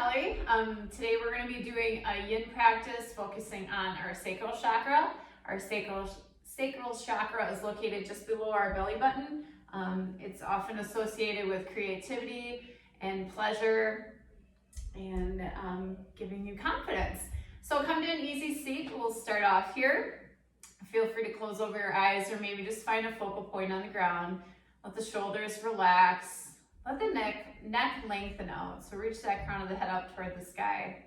Kelly. Today we're going to be doing a yin practice focusing on our sacral chakra. Our sacral chakra is located just below our belly button. It's often associated with creativity and pleasure and giving you confidence. So come to an easy seat. We'll start off here. Feel free to close over your eyes or maybe just find a focal point on the ground. Let the shoulders relax. Let the neck lengthen out. So reach that crown of the head up toward the sky.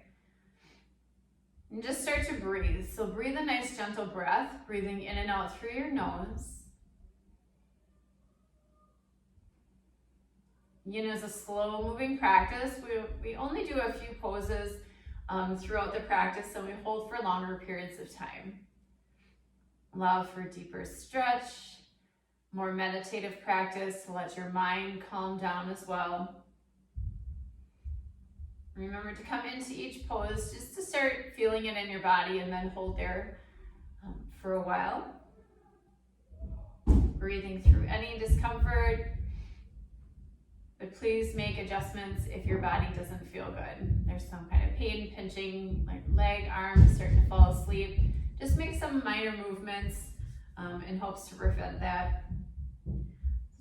And just start to breathe. So breathe a nice gentle breath, breathing in and out through your nose. Yin is a slow moving practice. We only do a few poses throughout the practice, and we hold for longer periods of time. Allow for a deeper stretch, more meditative practice to let your mind calm down as well. Remember to come into each pose just to start feeling it in your body and then hold there for a while. Breathing through any discomfort, but please make adjustments if your body doesn't feel good. There's some kind of pain, pinching, like leg, arm, starting to fall asleep. Just make some minor movements in hopes to prevent that.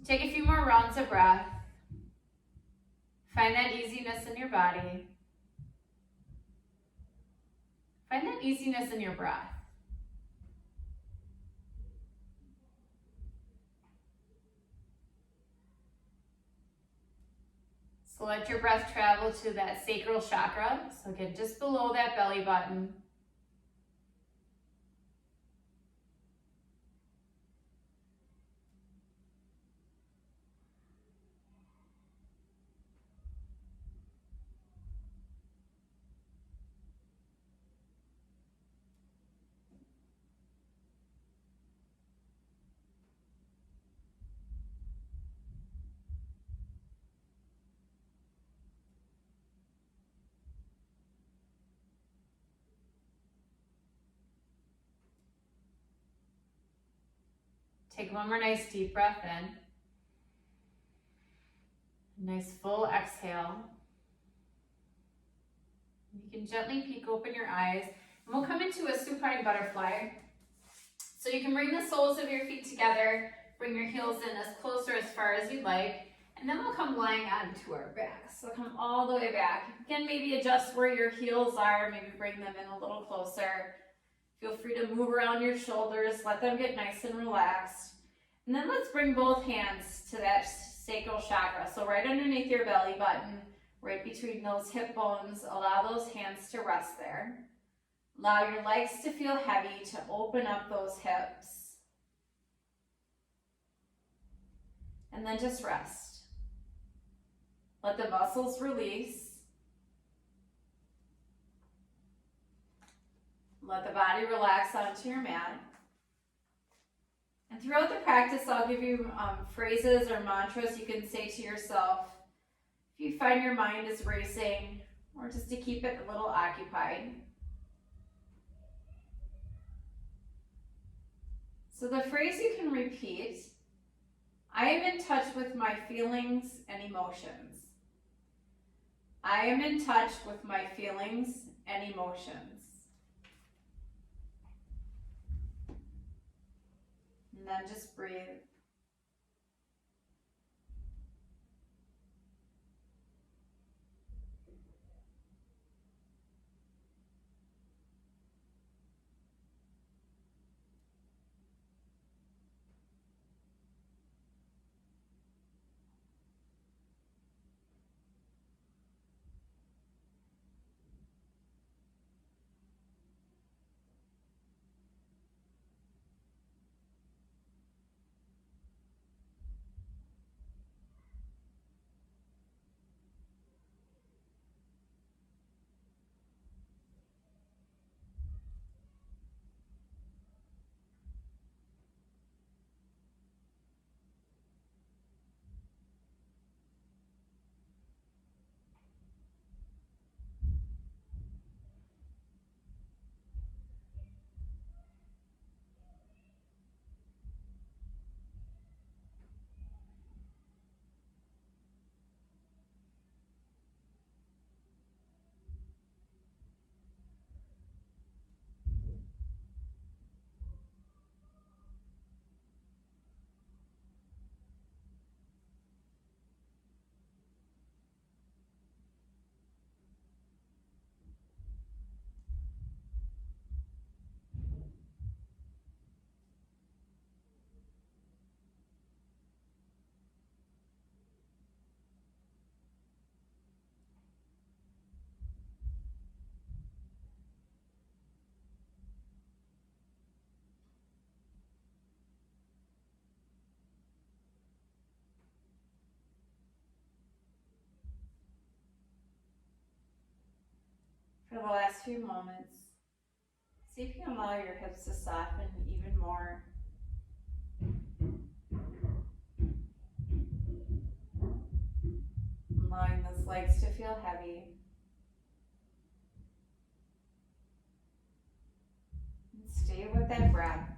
Take a few more rounds of breath. Find that easiness in your body. Find that easiness in your breath. So let your breath travel to that sacral chakra. So again, just below that belly button. Take one more nice deep breath in. Nice full exhale. You can gently peek open your eyes, and we'll come into a supine butterfly. So you can bring the soles of your feet together, bring your heels in as close or as far as you'd like, and then we'll come lying onto our backs. So come all the way back. Again, maybe adjust where your heels are, maybe bring them in a little closer. Feel free to move around your shoulders, let them get nice and relaxed. And then let's bring both hands to that sacral chakra. So right underneath your belly button, right between those hip bones, allow those hands to rest there. Allow your legs to feel heavy, to open up those hips. And then just rest. Let the muscles release. Let the body relax onto your mat. And throughout the practice, I'll give you phrases or mantras you can say to yourself if you find your mind is racing, or just to keep it a little occupied. So the phrase you can repeat: I am in touch with my feelings and emotions. I am in touch with my feelings and emotions. And then just breathe. For the last few moments, see if you can allow your hips to soften even more. Allowing those legs to feel heavy. And stay with that breath.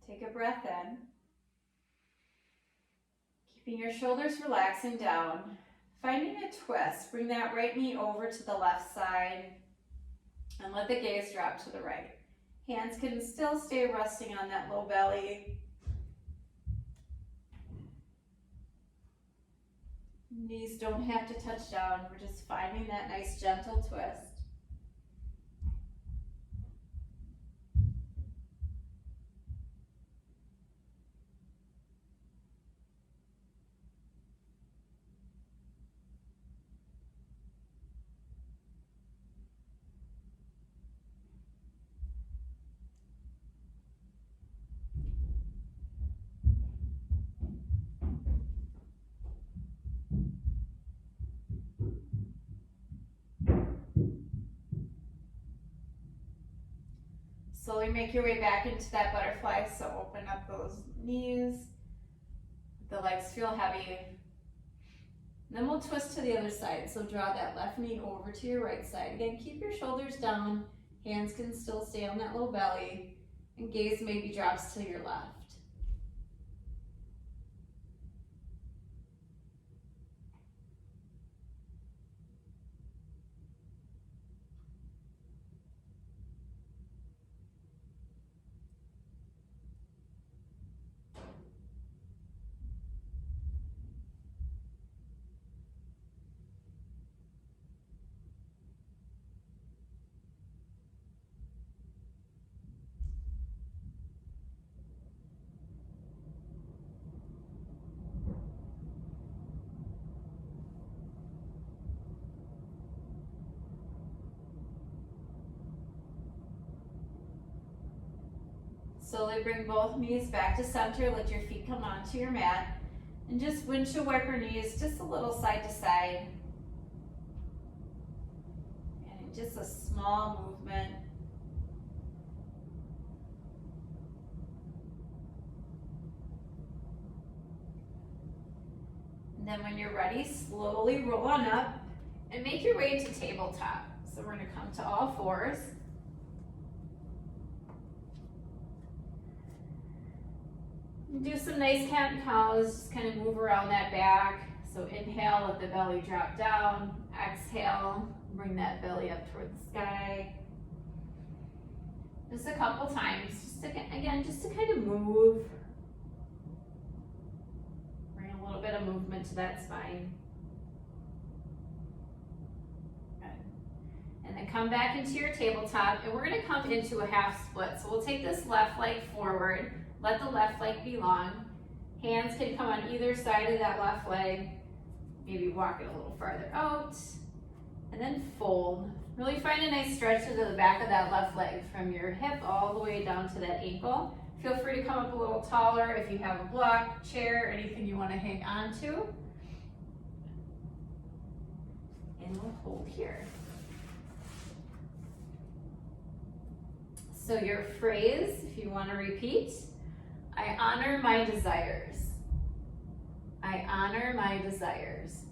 Take a breath in. Keeping your shoulders relaxing down. Finding a twist. Bring that right knee over to the left side and let the gaze drop to the right. Hands can still stay resting on that low belly. Knees don't have to touch down. We're just finding that nice gentle twist. Slowly make your way back into that butterfly, so open up those knees. The legs feel heavy. And then we'll twist to the other side, so draw that left knee over to your right side. Again, keep your shoulders down, hands can still stay on that low belly, and gaze maybe drops to your left. Slowly bring both knees back to center. Let your feet come onto your mat. And just windshield wiper knees just a little side to side. And just a small movement. And then when you're ready, slowly roll on up and make your way to tabletop. So we're going to come to all fours. Do some nice cat and cows, just kind of move around that back. So inhale, let the belly drop down. Exhale, bring that belly up toward the sky. Just a couple times, just to kind of move. Bring a little bit of movement to that spine. Good. And then come back into your tabletop, and we're going to come into a half split. So we'll take this left leg forward. Let the left leg be long. Hands can come on either side of that left leg. Maybe walk it a little farther out. And then fold. Really find a nice stretch to the back of that left leg from your hip all the way down to that ankle. Feel free to come up a little taller if you have a block, chair, anything you want to hang on to. And we'll hold here. So your phrase, if you want to repeat, I honor my desires. I honor my desires.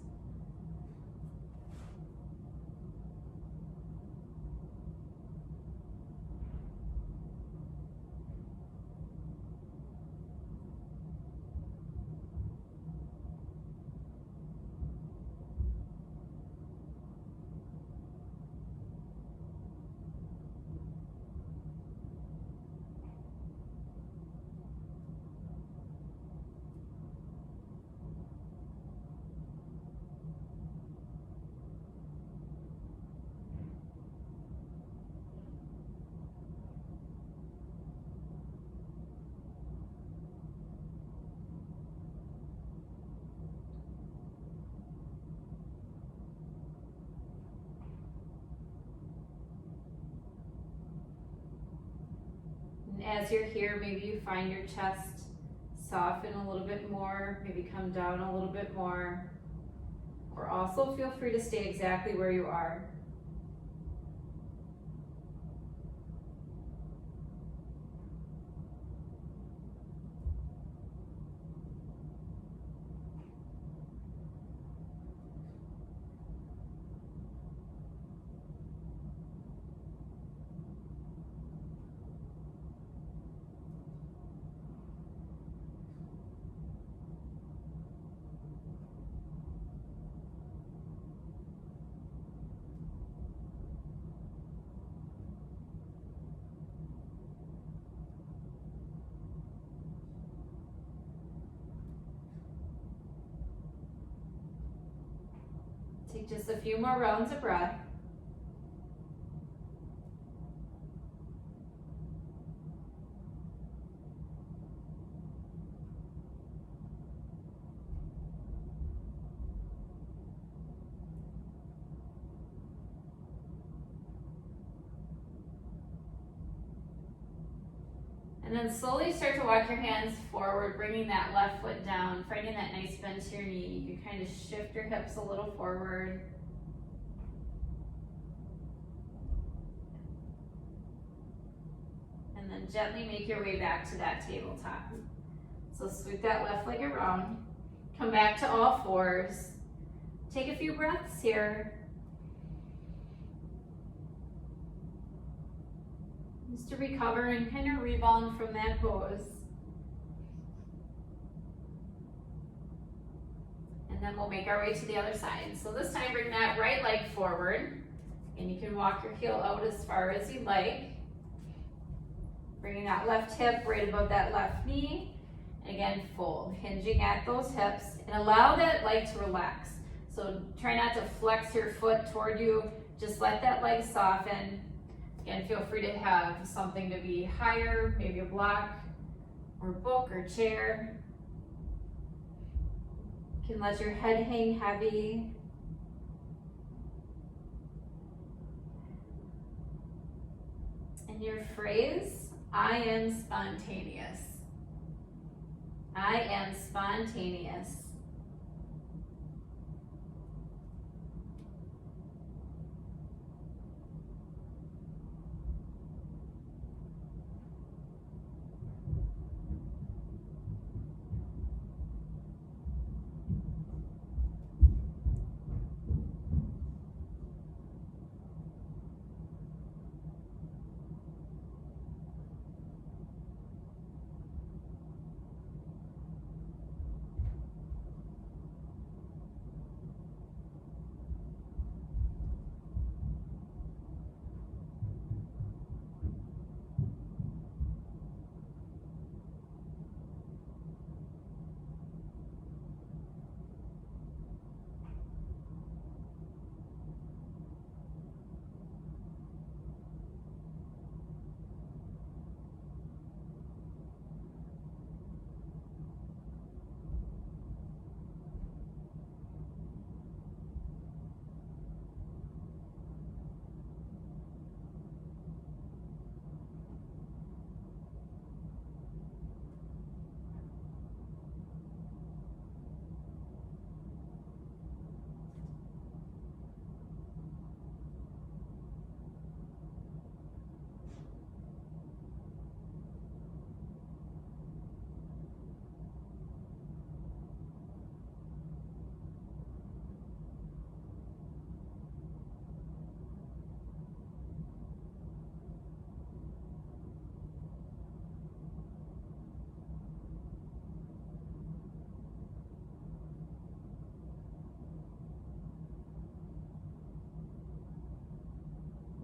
as you're here, maybe you find your chest soften a little bit more, maybe come down a little bit more, or also feel free to stay exactly where you are. Take just a few more rounds of breath. And then slowly start to walk your hands forward, bringing that left foot down, finding that nice bend to your knee. You can kind of shift your hips a little forward. And then gently make your way back to that tabletop. So sweep that left leg around. Come back to all fours. Take a few breaths here. Just to recover and kind of rebound from that pose. And then we'll make our way to the other side. So this time bring that right leg forward. And you can walk your heel out as far as you like. Bringing that left hip right above that left knee. And again, fold, hinging at those hips. And allow that leg to relax. So try not to flex your foot toward you. Just let that leg soften. Again, feel free to have something to be higher, maybe a block or book or chair. You can let your head hang heavy. And your phrase, I am spontaneous. I am spontaneous.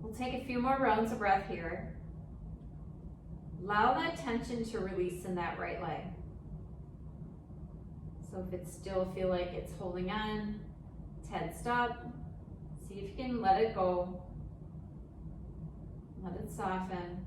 We'll take a few more rounds of breath here. Allow that tension to release in that right leg. So if it still feel like it's holding on, tensed up, see if you can let it go. Let it soften.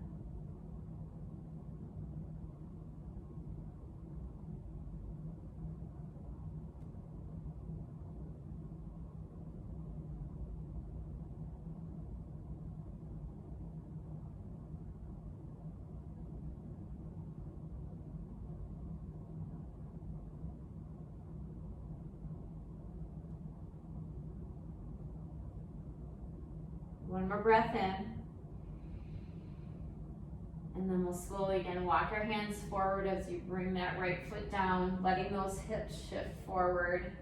One more breath in. And then we'll slowly again walk our hands forward as you bring that right foot down, letting those hips shift forward.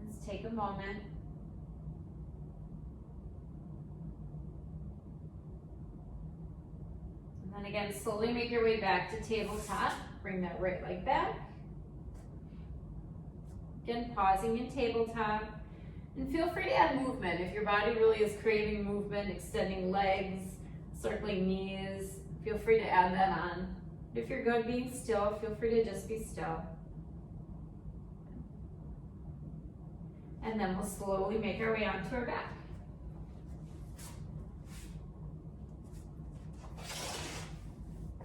Let's take a moment. And then again, slowly make your way back to tabletop. Bring that right leg back. Again, pausing in tabletop. And feel free to add movement. If your body really is craving movement, extending legs, circling knees, feel free to add that on. If you're good being still, feel free to just be still. And then we'll slowly make our way onto our back.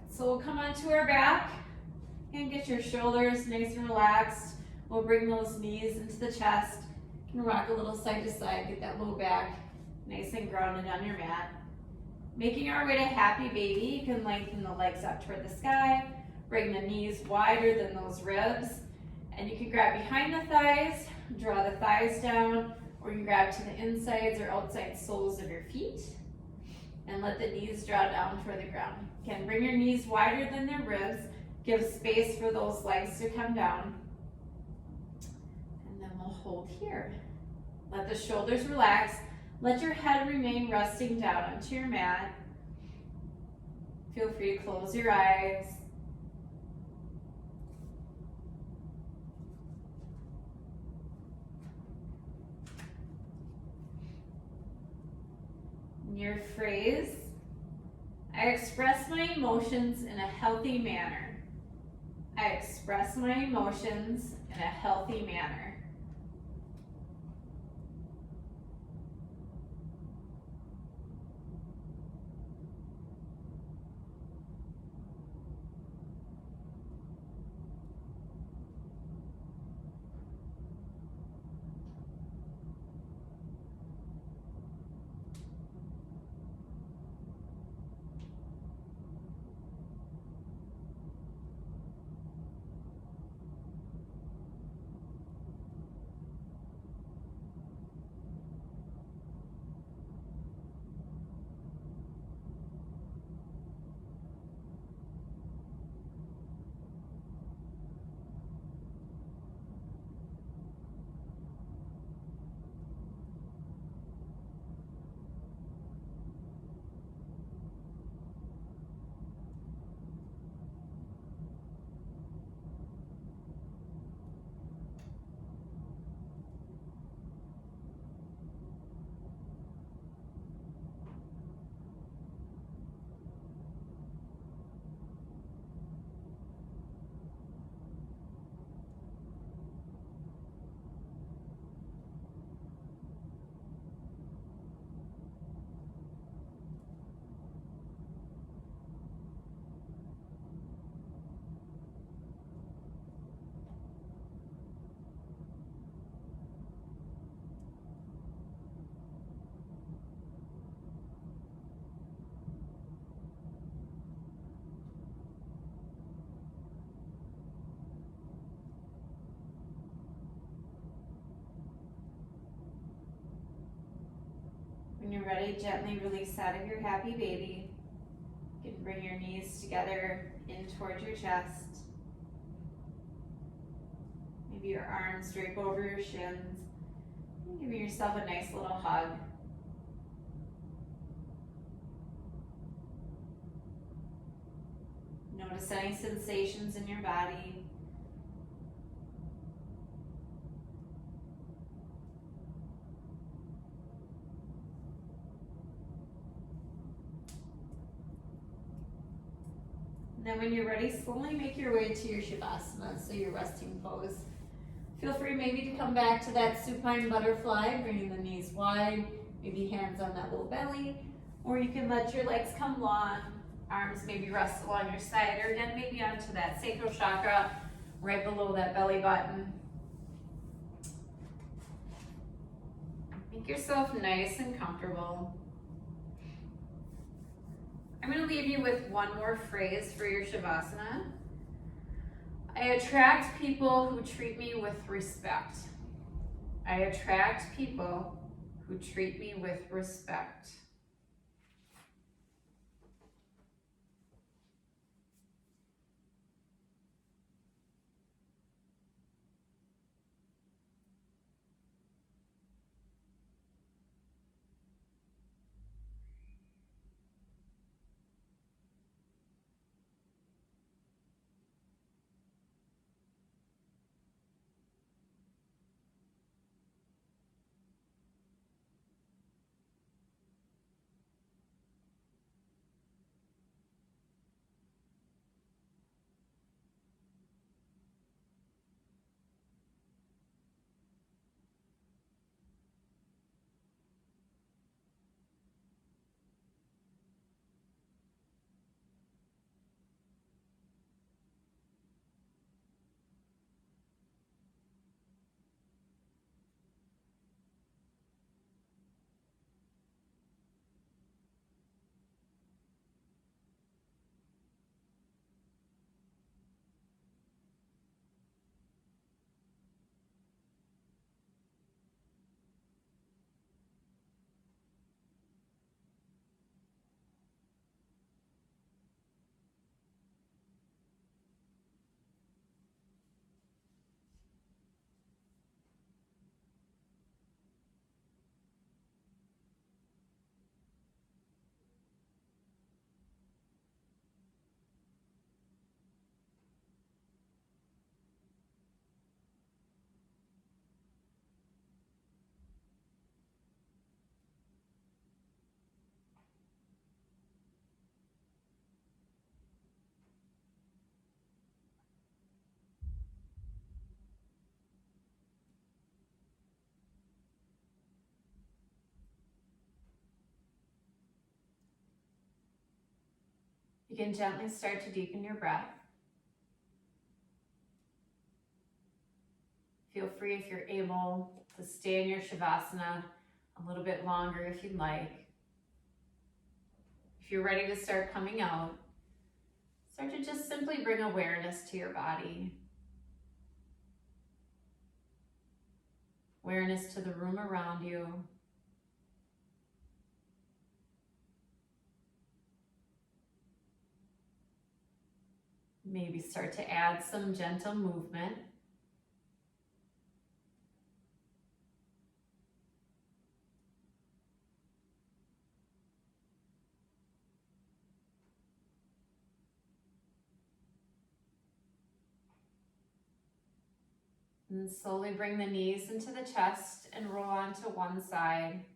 So we'll come onto our back and get your shoulders nice and relaxed. We'll bring those knees into the chest. You can rock a little side to side, get that low back nice and grounded on your mat. Making our way to happy baby, you can lengthen the legs up toward the sky, bring the knees wider than those ribs, and you can grab behind the thighs, draw the thighs down, or you can grab to the insides or outside soles of your feet, and let the knees draw down toward the ground. Again, bring your knees wider than their ribs, give space for those legs to come down. And then we'll hold here. Let the shoulders relax. Let your head remain resting down onto your mat. Feel free to close your eyes. Your phrase, I express my emotions in a healthy manner. I express my emotions in a healthy manner. When you're ready, gently release out of your happy baby. You can bring your knees together in towards your chest. Maybe your arms drape over your shins. And give yourself a nice little hug. Notice any sensations in your body. Then when you're ready, slowly make your way to your Shavasana, so your resting pose. Feel free maybe to come back to that supine butterfly, bringing the knees wide, maybe hands on that little belly, or you can let your legs come long, arms maybe rest along your side, or again, maybe onto that sacral chakra, right below that belly button. Make yourself nice and comfortable. I'm going to leave you with one more phrase for your Shavasana. I attract people who treat me with respect. I attract people who treat me with respect. You can gently start to deepen your breath. Feel free if you're able to stay in your Shavasana a little bit longer if you'd like. If you're ready to start coming out, start to just simply bring awareness to your body. Awareness to the room around you. Maybe start to add some gentle movement. And slowly bring the knees into the chest and roll onto one side.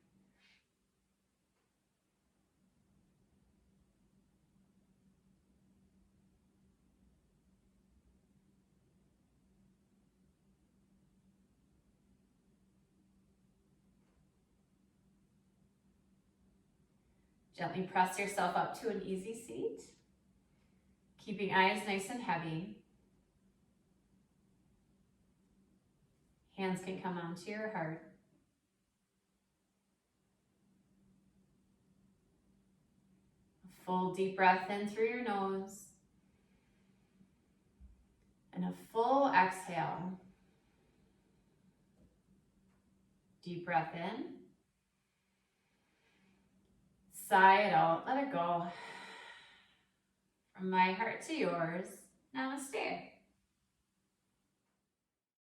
Gently press yourself up to an easy seat, keeping eyes nice and heavy. Hands can come onto your heart. A full deep breath in through your nose. And a full exhale. Deep breath in. Sigh it out, let it go. From my heart to yours, namaste.